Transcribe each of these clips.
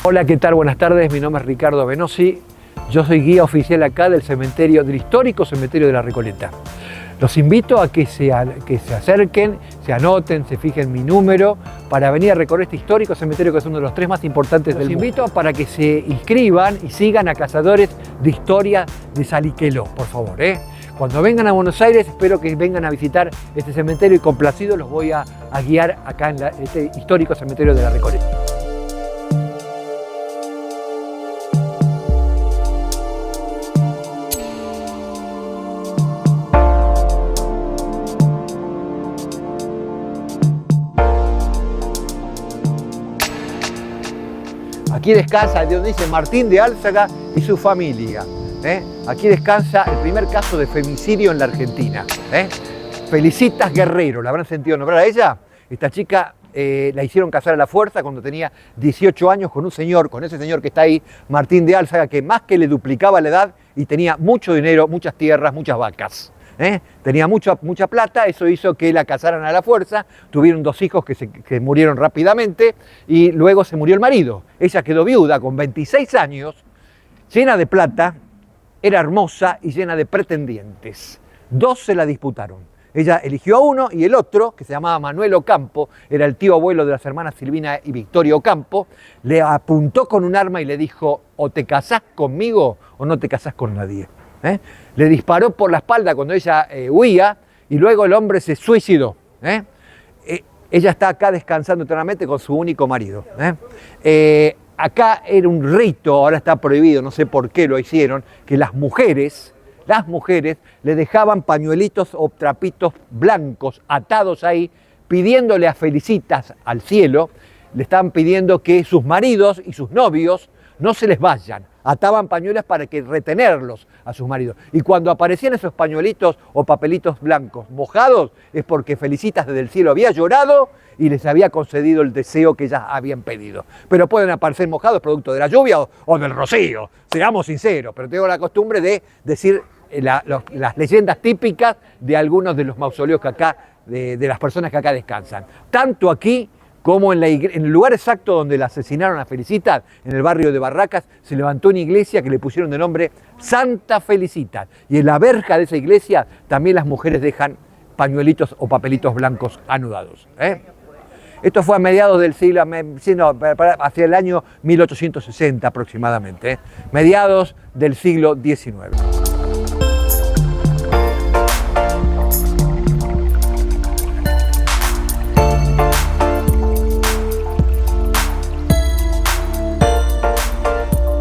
Hola, ¿qué tal? Buenas tardes, mi nombre es Ricardo Venosi. Yo soy guía oficial acá del histórico cementerio de La Recoleta. Los invito a que se acerquen, se anoten, se fijen mi número para venir a recorrer este histórico cementerio que es uno de los 3 más importantes del mundo. Los invito para que se inscriban y sigan a Cazadores de Historia de Saliqueló, por favor. Cuando vengan a Buenos Aires, espero que vengan a visitar este cementerio y complacido los voy a guiar acá en este histórico cementerio de La Recoleta. Aquí descansa, de donde dice Martín de Álzaga y su familia. Aquí descansa el primer caso de femicidio en la Argentina. Felicitas Guerrero, ¿la habrán sentido nombrar a ella? Esta chica la hicieron casar a la fuerza cuando tenía 18 años con ese señor que está ahí, Martín de Álzaga, que más que le duplicaba la edad y tenía mucho dinero, muchas tierras, muchas vacas. Tenía mucha plata, eso hizo que la casaran a la fuerza, tuvieron 2 hijos que murieron rápidamente y luego se murió el marido. Ella quedó viuda con 26 años, llena de plata, era hermosa y llena de pretendientes. 2 se la disputaron. Ella eligió a uno y el otro, que se llamaba Manuel Ocampo, era el tío abuelo de las hermanas Silvina y Victoria Ocampo, le apuntó con un arma y le dijo: o te casás conmigo o no te casás con nadie. Le disparó por la espalda cuando ella huía y luego el hombre se suicidó. Ella está acá descansando eternamente con su único marido. Acá era un rito, ahora está prohibido, no sé por qué lo hicieron, que las mujeres le dejaban pañuelitos o trapitos blancos atados ahí, pidiéndole a Felicitas al cielo, le estaban pidiendo que sus maridos y sus novios no se les vayan. Ataban pañuelos para retenerlos a sus maridos. Y cuando aparecían esos pañuelitos o papelitos blancos mojados, es porque Felicitas desde el cielo había llorado y les había concedido el deseo que ellas habían pedido. Pero pueden aparecer mojados producto de la lluvia o del rocío, seamos sinceros, pero tengo la costumbre de decir las leyendas típicas de algunos de los mausoleos que acá, de las personas que acá descansan. Tanto aquí como en el lugar exacto donde la asesinaron a Felicitas, en el barrio de Barracas, se levantó una iglesia que le pusieron de nombre Santa Felicitas. Y en la verja de esa iglesia también las mujeres dejan pañuelitos o papelitos blancos anudados. Esto fue a mediados del siglo, hacia el año 1860 aproximadamente, mediados del siglo XIX.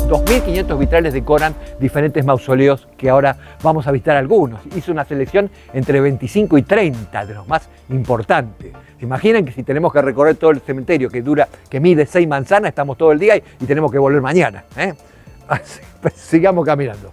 2.500 vitrales decoran diferentes mausoleos que ahora vamos a visitar algunos. Hice una selección entre 25 y 30 de los más importantes. ¿Se imaginan que si tenemos que recorrer todo el cementerio que mide 6 manzanas, estamos todo el día y tenemos que volver mañana? Así, pues, sigamos caminando.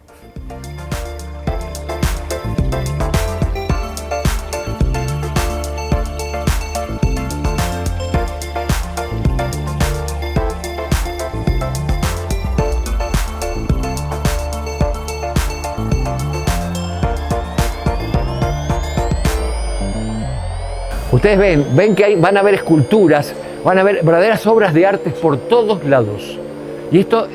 Ustedes ven que van a haber esculturas, van a haber verdaderas obras de arte por todos lados. Y esto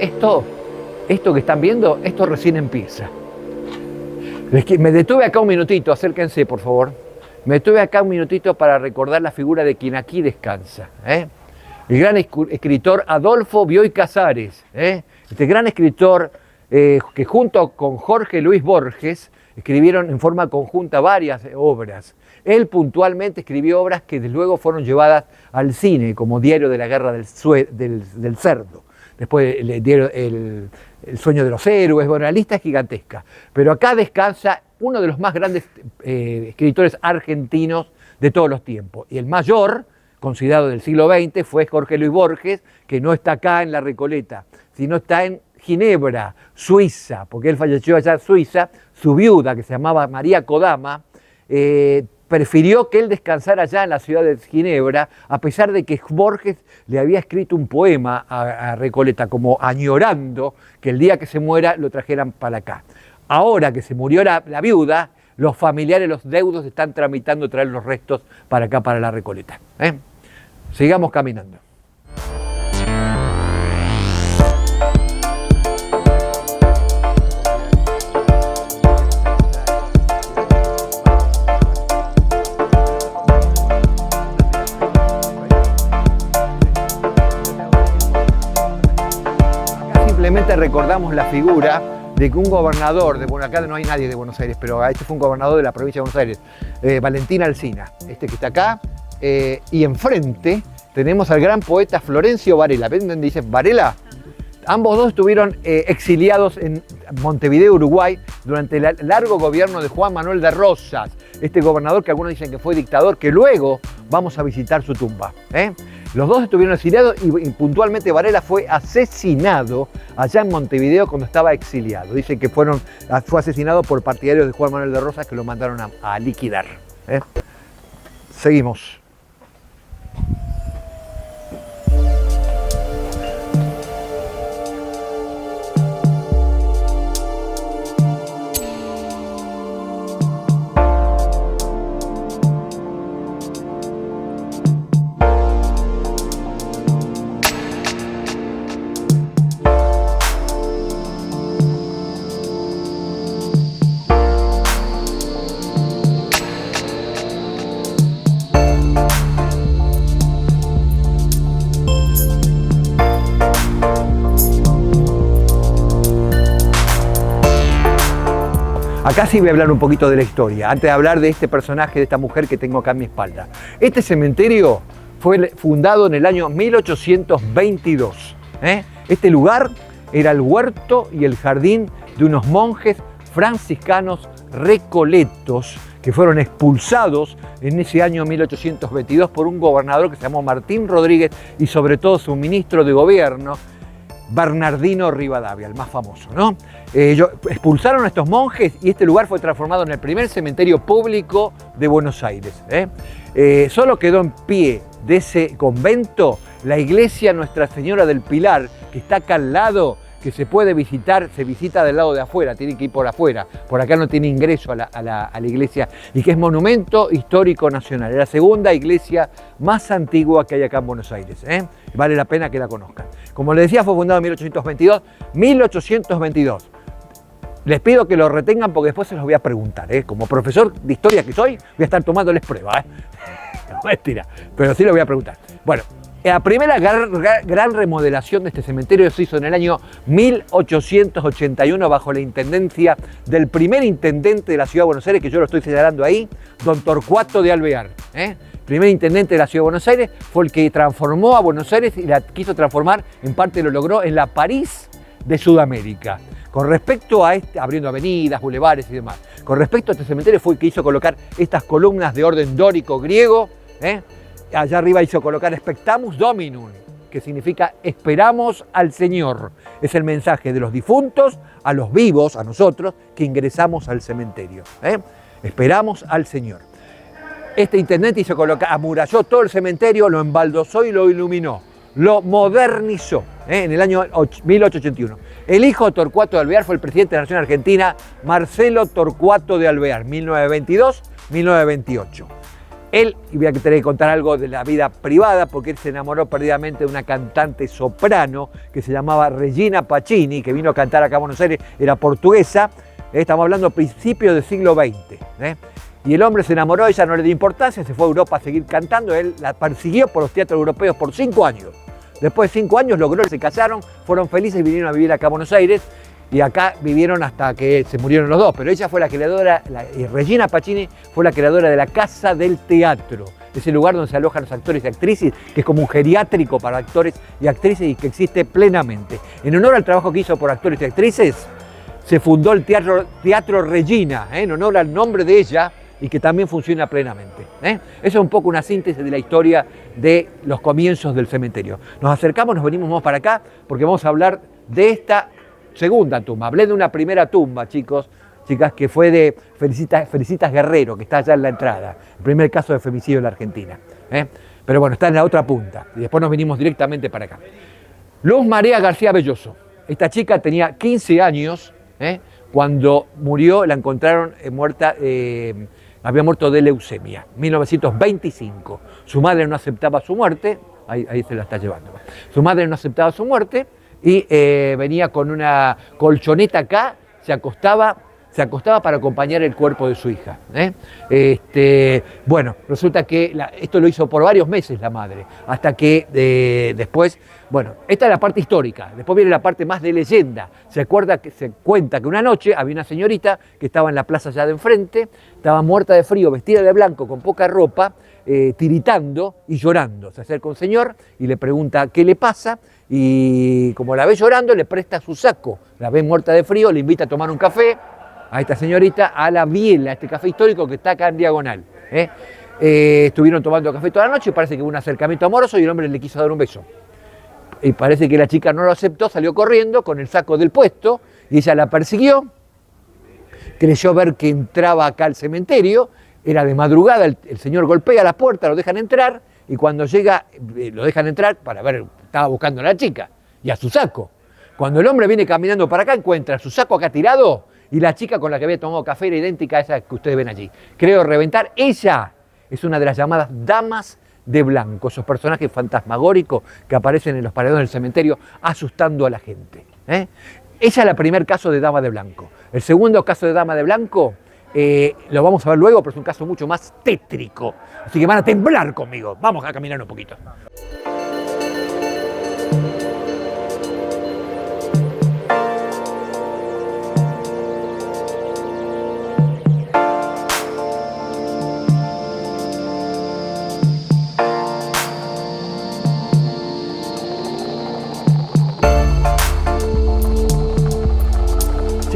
que están viendo, esto recién empieza. Me detuve acá un minutito, acérquense por favor. Me detuve acá un minutito para recordar la figura de quien aquí descansa. El gran escritor Adolfo Bioy Casares. Este gran escritor que junto con Jorge Luis Borges escribieron en forma conjunta varias obras. Él puntualmente escribió obras que desde luego fueron llevadas al cine, como Diario de la Guerra del Cerdo. Después el Sueño de los Héroes, bueno, la lista es gigantesca. Pero acá descansa uno de los más grandes escritores argentinos de todos los tiempos. Y el mayor, considerado del siglo XX, fue Jorge Luis Borges, que no está acá en La Recoleta, sino está en Ginebra, Suiza, porque él falleció allá en Suiza. Su viuda, que se llamaba María Kodama, prefirió que él descansara allá en la ciudad de Ginebra, a pesar de que Borges le había escrito un poema a Recoleta, como añorando que el día que se muera lo trajeran para acá. Ahora que se murió la viuda, los familiares, los deudos están tramitando traer los restos para acá, para La Recoleta. Sigamos caminando. Generalmente recordamos la figura de que un gobernador, bueno, acá no hay nadie de Buenos Aires, pero este fue un gobernador de la provincia de Buenos Aires, Valentín Alsina, este que está acá, y enfrente tenemos al gran poeta Florencio Varela. ¿Ven dónde dice Varela? Ambos dos estuvieron exiliados en Montevideo, Uruguay, durante el largo gobierno de Juan Manuel de Rosas, este gobernador que algunos dicen que fue dictador, que luego vamos a visitar su tumba. Los dos estuvieron exiliados y puntualmente Varela fue asesinado allá en Montevideo cuando estaba exiliado. Dicen que fue asesinado por partidarios de Juan Manuel de Rosas que lo mandaron a liquidar. Seguimos. Acá sí voy a hablar un poquito de la historia, antes de hablar de este personaje, de esta mujer que tengo acá a mi espalda. Este cementerio fue fundado en el año 1822. Este lugar era el huerto y el jardín de unos monjes franciscanos recoletos que fueron expulsados en ese año 1822 por un gobernador que se llamó Martín Rodríguez y sobre todo su ministro de gobierno, Bernardino Rivadavia, el más famoso, ¿no? Expulsaron a estos monjes y este lugar fue transformado en el primer cementerio público de Buenos Aires. Solo quedó en pie de ese convento la iglesia Nuestra Señora del Pilar, que está acá al lado, que se puede visitar, se visita del lado de afuera, tienen que ir por afuera, por acá no tiene ingreso a la iglesia, y que es monumento histórico nacional, es la segunda iglesia más antigua que hay acá en Buenos Aires, vale la pena que la conozcan. Como les decía, fue fundado en 1822. Les pido que lo retengan porque después se los voy a preguntar, como profesor de historia que soy, voy a estar tomándoles prueba, no, mentira, pero sí lo voy a preguntar. Bueno, la primera gran remodelación de este cementerio se hizo en el año 1881 bajo la intendencia del primer intendente de la Ciudad de Buenos Aires, que yo lo estoy señalando ahí, don Torcuato de Alvear. Primer intendente de la Ciudad de Buenos Aires, fue el que transformó a Buenos Aires y la quiso transformar, en parte lo logró, en la París de Sudamérica. Con respecto a abriendo avenidas, bulevares y demás, con respecto a este cementerio fue el que hizo colocar estas columnas de orden dórico griego. Allá arriba hizo colocar Spectamus Dominum, que significa esperamos al Señor. Es el mensaje de los difuntos a los vivos, a nosotros, que ingresamos al cementerio. Esperamos al Señor. Este intendente hizo colocar, amuralló todo el cementerio, lo embaldosó y lo iluminó. Lo modernizó en el año 1881. El hijo de Torcuato de Alvear fue el presidente de la Nación Argentina, Marcelo Torcuato de Alvear, 1922-1928. Él, y voy a tener que contar algo de la vida privada, porque él se enamoró perdidamente de una cantante soprano que se llamaba Regina Pacini, que vino a cantar acá a Buenos Aires, era portuguesa, estamos hablando a principios del siglo XX. Y el hombre se enamoró, ella no le dio importancia, se fue a Europa a seguir cantando, él la persiguió por los teatros europeos por 5 años. Después de 5 años logró, se casaron, fueron felices y vinieron a vivir acá a Buenos Aires. Y acá vivieron hasta que se murieron los dos, pero ella fue la creadora, Regina Pacini fue la creadora de la Casa del Teatro, ese lugar donde se alojan los actores y actrices, que es como un geriátrico para actores y actrices y que existe plenamente. En honor al trabajo que hizo por actores y actrices, se fundó el Teatro Regina, en honor al nombre de ella, y que también funciona plenamente. Eso es un poco una síntesis de la historia de los comienzos del cementerio. Nos acercamos, nos venimos para acá, porque vamos a hablar de esta segunda tumba. Hablé de una primera tumba, chicas, que fue de Felicitas Guerrero, que está allá en la entrada, el primer caso de femicidio en la Argentina. Pero bueno, está en la otra punta, y después nos vinimos directamente para acá. Luz María García Belloso. Esta chica tenía 15 años, cuando murió, la encontraron muerta, había muerto de leucemia, 1925. Su madre no aceptaba su muerte, ahí se la está llevando. Su madre no aceptaba su muerte, y venía con una colchoneta acá, se acostaba, se acostaba para acompañar el cuerpo de su hija. Bueno, resulta que esto lo hizo por varios meses la madre, hasta que después, bueno, esta es la parte histórica, después viene la parte más de leyenda. Se cuenta que una noche había una señorita que estaba en la plaza allá de enfrente, estaba muerta de frío, vestida de blanco, con poca ropa, tiritando y llorando. Se acerca un señor y le pregunta qué le pasa, y como la ve llorando, le presta su saco. La ve muerta de frío, le invita a tomar un café a esta señorita, a la Biela, a este café histórico que está acá en Diagonal. Estuvieron tomando café toda la noche, parece que hubo un acercamiento amoroso y el hombre le quiso dar un beso. Y parece que la chica no lo aceptó, salió corriendo con el saco del puesto y ella la persiguió. Creyó ver que entraba acá al cementerio, era de madrugada, el señor golpea la puerta, lo dejan entrar y cuando llega, lo dejan entrar para ver, estaba buscando a la chica y a su saco. Cuando el hombre viene caminando para acá, encuentra su saco acá tirado y la chica con la que había tomado café era idéntica a esa que ustedes ven allí. Creo reventar, ella es una de las llamadas damas de blanco, esos personajes fantasmagóricos que aparecen en los paredones del cementerio asustando a la gente. Ella es el primer caso de dama de blanco. El segundo caso de dama de blanco lo vamos a ver luego, pero es un caso mucho más tétrico. Así que van a temblar conmigo. Vamos a caminar un poquito.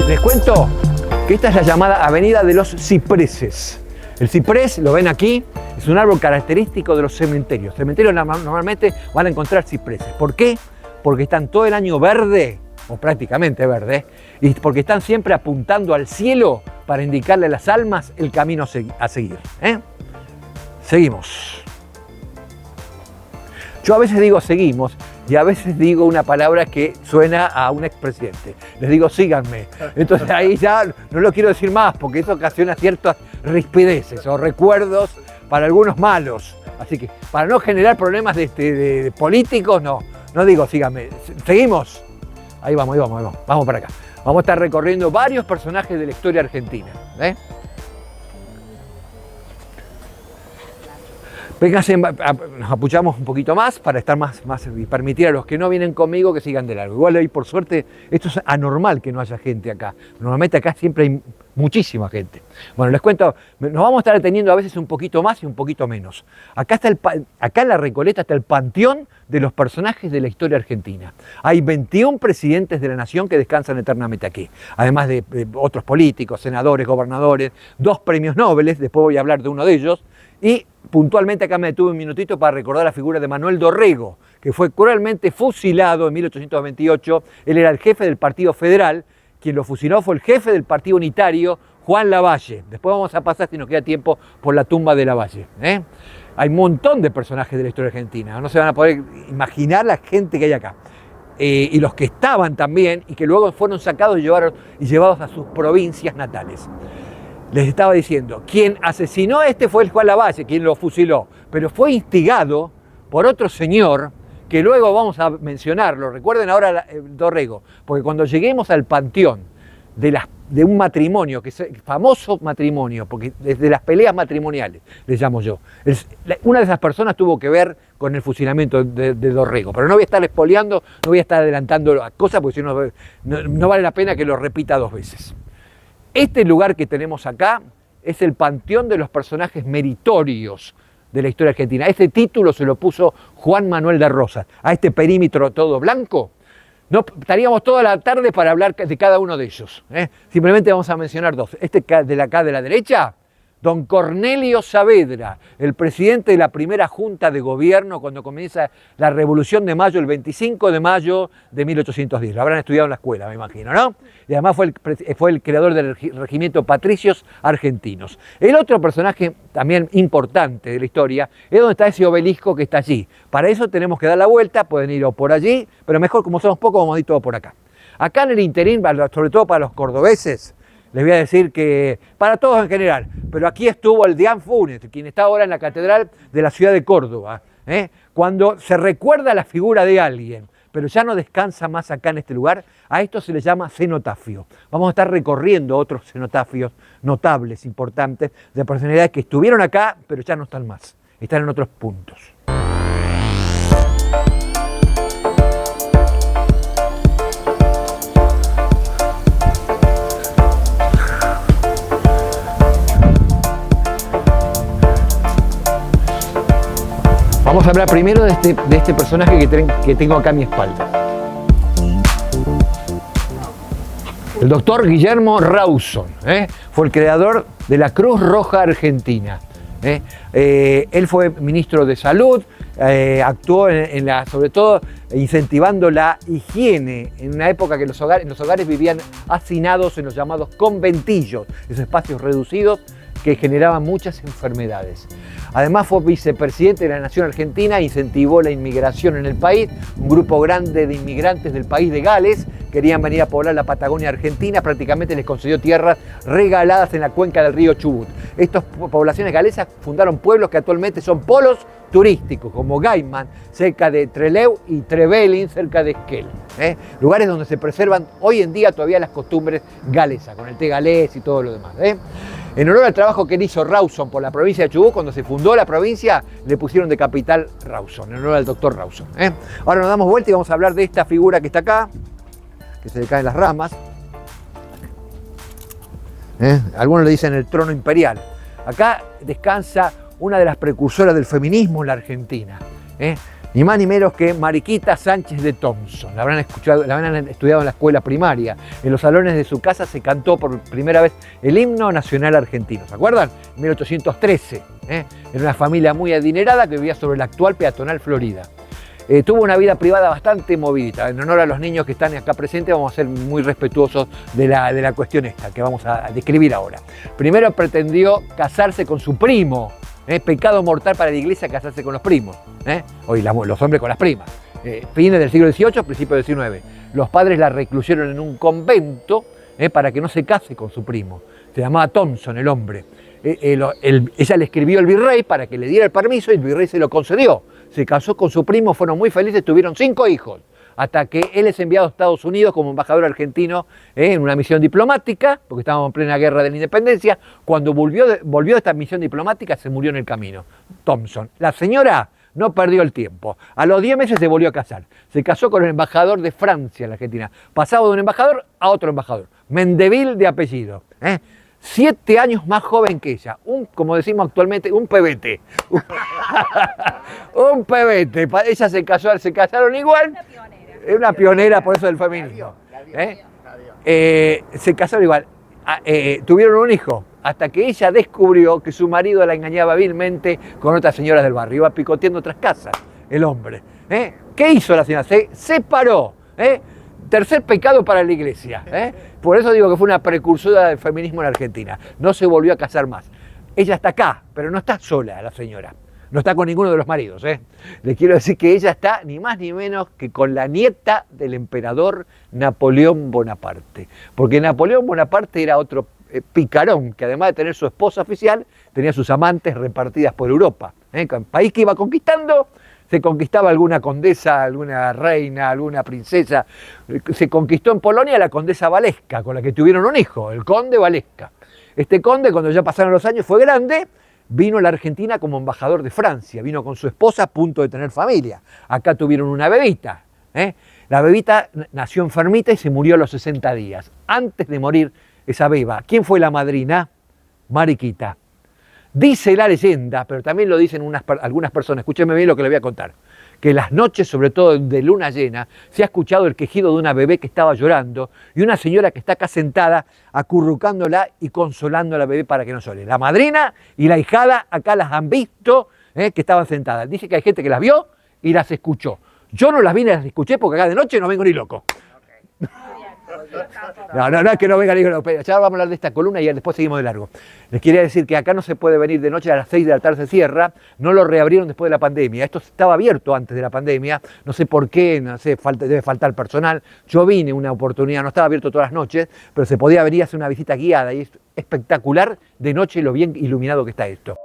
Les cuento que esta es la llamada Avenida de los Cipreses. El ciprés, lo ven aquí, es un árbol característico de los cementerios. Cementerios normalmente van a encontrar cipreses. ¿Por qué? Porque están todo el año verde, o prácticamente verde, y porque están siempre apuntando al cielo para indicarle a las almas el camino a seguir. Seguimos. Yo a veces digo seguimos y a veces digo una palabra que suena a un expresidente. Les digo síganme. Entonces ahí ya no lo quiero decir más porque eso ocasiona ciertas rispideces o recuerdos para algunos malos. Así que para no generar problemas de políticos, no digo síganme. Seguimos. Ahí vamos. Vamos para acá. Vamos a estar recorriendo varios personajes de la historia argentina. Vénganse, nos apuchamos un poquito más para estar más y permitir a los que no vienen conmigo que sigan de largo. Igual ahí, por suerte, esto es anormal que no haya gente acá. Normalmente acá siempre hay muchísima gente. Bueno, les cuento, nos vamos a estar deteniendo a veces un poquito más y un poquito menos. Acá en la Recoleta está el panteón de los personajes de la historia argentina. Hay 21 presidentes de la nación que descansan eternamente aquí, además de otros políticos, senadores, gobernadores, 2 premios Nobel, después voy a hablar de uno de ellos, y puntualmente acá me detuve un minutito para recordar la figura de Manuel Dorrego, que fue cruelmente fusilado en 1828. Él era el jefe del Partido Federal, quien lo fusiló fue el jefe del Partido Unitario, Juan Lavalle. Después vamos a pasar, si nos queda tiempo, por la tumba de Lavalle. Hay un montón de personajes de la historia argentina, no se van a poder imaginar la gente que hay acá. Y los que estaban también, y que luego fueron sacados y llevados a sus provincias natales. Les estaba diciendo, quien asesinó a este fue el Juan Lavalle, quien lo fusiló, pero fue instigado por otro señor, que luego vamos a mencionarlo, recuerden ahora Dorrego, porque cuando lleguemos al panteón de un matrimonio, que es el famoso matrimonio, porque desde las peleas matrimoniales, les llamo yo, una de esas personas tuvo que ver con el fusilamiento de Dorrego, pero no voy a estar espoleando, no voy a estar adelantando las cosas, porque si no vale la pena que lo repita 2 veces. Este lugar que tenemos acá es el panteón de los personajes meritorios de la historia argentina. Este título se lo puso Juan Manuel de Rosas. A este perímetro todo blanco, no estaríamos toda la tarde para hablar de cada uno de ellos. Simplemente vamos a mencionar 2. Este de acá de la derecha, don Cornelio Saavedra, el presidente de la primera junta de gobierno cuando comienza la Revolución de Mayo, el 25 de mayo de 1810. Lo habrán estudiado en la escuela, me imagino, ¿no? Y además fue el creador del regimiento Patricios Argentinos. El otro personaje también importante de la historia es donde está ese obelisco que está allí. Para eso tenemos que dar la vuelta, pueden ir o por allí, pero mejor como somos pocos vamos a ir todo por acá. Acá en el interín, sobre todo para los cordobeses, les voy a decir que, para todos en general, pero aquí estuvo el Deán Funes, quien está ahora en la Catedral de la ciudad de Córdoba, cuando se recuerda la figura de alguien, pero ya no descansa más acá en este lugar. A esto se le llama cenotafio. Vamos a estar recorriendo otros cenotafios notables, importantes, de personalidades que estuvieron acá, pero ya no están más, están en otros puntos. Vamos a hablar primero de este personaje que tengo acá a mi espalda. El doctor Guillermo Rawson, fue el creador de la Cruz Roja Argentina. Él fue ministro de Salud, actuó sobre todo incentivando la higiene en una época que en los hogares vivían hacinados en los llamados conventillos, esos espacios reducidos que generaban muchas enfermedades. Además fue vicepresidente de la Nación Argentina, incentivó la inmigración en el país. Un grupo grande de inmigrantes del país de Gales querían venir a poblar la Patagonia Argentina, prácticamente les concedió tierras regaladas en la cuenca del río Chubut. Estas poblaciones galesas fundaron pueblos que actualmente son polos turísticos, como Gaiman, cerca de Trelew, y Trevelin, cerca de Esquel. Lugares donde se preservan hoy en día todavía las costumbres galesas, con el té galés y todo lo demás. En honor al trabajo que hizo Rawson por la provincia de Chubut, cuando se fundó la provincia, le pusieron de capital Rawson, en honor al doctor Rawson. Ahora nos damos vuelta y vamos a hablar de esta figura que está acá, que se le caen las ramas. Algunos le dicen el trono imperial. Acá descansa una de las precursoras del feminismo en la Argentina. Ni más ni menos que Mariquita Sánchez de Thompson. La habrán estudiado en la escuela primaria. En los salones de su casa se cantó por primera vez el himno nacional argentino. ¿Se acuerdan? En 1813. Era una familia muy adinerada que vivía sobre la actual peatonal Florida. Tuvo una vida privada bastante movidita. En honor a los niños que están acá presentes, vamos a ser muy respetuosos de la cuestión esta que vamos a describir ahora. Primero pretendió casarse con su primo. Pecado mortal para la iglesia casarse con los primos. Hoy los hombres con las primas. Fines del siglo XVIII, principios del XIX. Los padres la recluyeron en un convento para que no se case con su primo. Se llamaba Thompson, el hombre. Ella le escribió al virrey para que le diera el permiso y el virrey se lo concedió. Se casó con su primo, fueron muy felices, tuvieron 5 hijos. Hasta que él es enviado a Estados Unidos como embajador argentino en una misión diplomática, porque estábamos en plena guerra de la independencia. Cuando volvió de esta misión diplomática, se murió en el camino. Thompson. La señora no perdió el tiempo. A los 10 meses se volvió a casar. Se casó con el embajador de Francia en la Argentina. Pasaba de un embajador a otro embajador. Mendeville de apellido. 7 años más joven que ella, como decimos actualmente, un pebete. Un pebete. Ella se casaron igual. Es una pionera por eso del feminismo. Se casaron igual. Tuvieron un hijo, hasta que ella descubrió que su marido la engañaba vilmente con otras señoras del barrio. Iba picoteando otras casas, el hombre. ¿Qué hizo la señora? Se separó. Tercer pecado para la iglesia. Por eso digo que fue una precursora del feminismo en Argentina. No se volvió a casar más. Ella está acá, pero no está sola la señora. No está con ninguno de los maridos. Le quiero decir que ella está ni más ni menos que con la nieta del emperador Napoleón Bonaparte. Porque Napoleón Bonaparte era otro picarón, que además de tener su esposa oficial, tenía sus amantes repartidas por Europa. El país que iba conquistando, se conquistaba alguna condesa, alguna reina, alguna princesa. Se conquistó en Polonia la condesa Walewska, con la que tuvieron un hijo, el conde Walewska. Este conde, cuando ya pasaron los años, fue grande, vino a la Argentina como embajador de Francia, vino con su esposa a punto de tener familia. Acá tuvieron una bebita. La bebita nació enfermita y se murió a los 60 días. Antes de morir esa beba, ¿quién fue la madrina? Mariquita. Dice la leyenda, pero también lo dicen algunas personas, escúchenme bien lo que les voy a contar, que las noches, sobre todo de luna llena, se ha escuchado el quejido de una bebé que estaba llorando y una señora que está acá sentada acurrucándola y consolando a la bebé para que no llore. La madrina y la hijada acá las han visto, que estaban sentadas. Dice que hay gente que las vio y las escuchó. Yo no las vi ni las escuché porque acá de noche no vengo ni loco. No es que no venga ni loco. Ya vamos a hablar de esta columna y después seguimos de largo. Les quería decir que acá no se puede venir de noche, a las 6 de la tarde se cierra, no lo reabrieron después de la pandemia. Esto estaba abierto antes de la pandemia, no sé por qué, no sé, debe faltar personal. Yo vine una oportunidad, no estaba abierto todas las noches, pero se podía venir a hacer una visita guiada y es espectacular de noche lo bien iluminado que está esto.